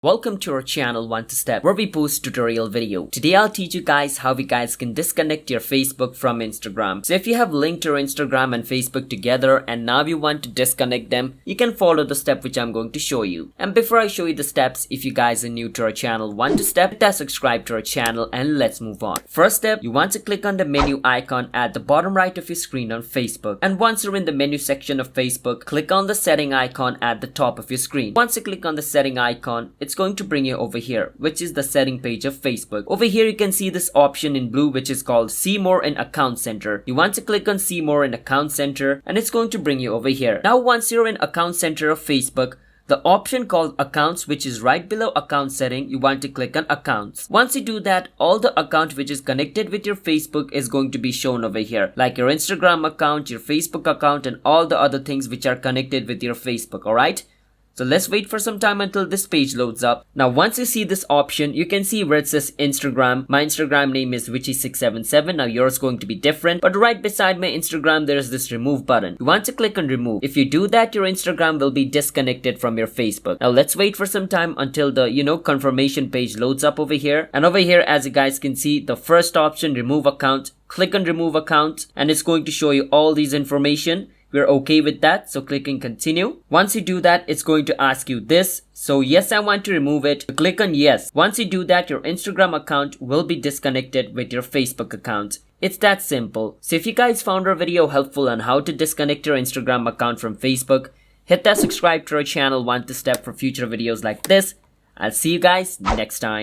Welcome to our channel 1 to Step, where we post tutorial video. Today I'll teach you guys how you guys can disconnect your Facebook from Instagram. So if you have linked your Instagram and Facebook together and now you want to disconnect them, you can follow the step which I'm going to show you. And before I show you the steps, if you guys are new to our channel 1 to Step, hit that subscribe to our channel and let's move on. First step, you want to click on the menu icon at the bottom right of your screen on Facebook. And once you're in the menu section of Facebook, click on the setting icon at the top of your screen. Once you click on the setting icon, it's going to bring you over here, which is the setting page of Facebook. Over here you can see this option in blue which is called See More in Account Center. You want to click on See More in Account Center and it's going to bring you over here. Now once you're in Account Center of Facebook, the option called Accounts, which is right below Account Setting, you want to click on Accounts. Once you do that, all the account which is connected with your Facebook is going to be shown over here, like your Instagram account, your Facebook account, and all the other things which are connected with your Facebook, alright? So let's wait for some time until this page loads up. Now once you see this option, you can see where it says Instagram. My Instagram name is Witchy677. Now yours is going to be different. But right beside my Instagram, there is this remove button. You want to click on remove. If you do that, your Instagram will be disconnected from your Facebook. Now let's wait for some time until the, confirmation page loads up over here. And over here, as you guys can see, the first option, remove account. Click on remove account and it's going to show you all these information. We're okay with that, so click on continue. Once you do that, it's going to ask you this. So yes, I want to remove it. Click on yes. Once you do that, your Instagram account will be disconnected with your Facebook account. It's that simple. So if you guys found our video helpful on how to disconnect your Instagram account from Facebook, hit that subscribe to our channel 1 to Step for future videos like this. I'll see you guys next time.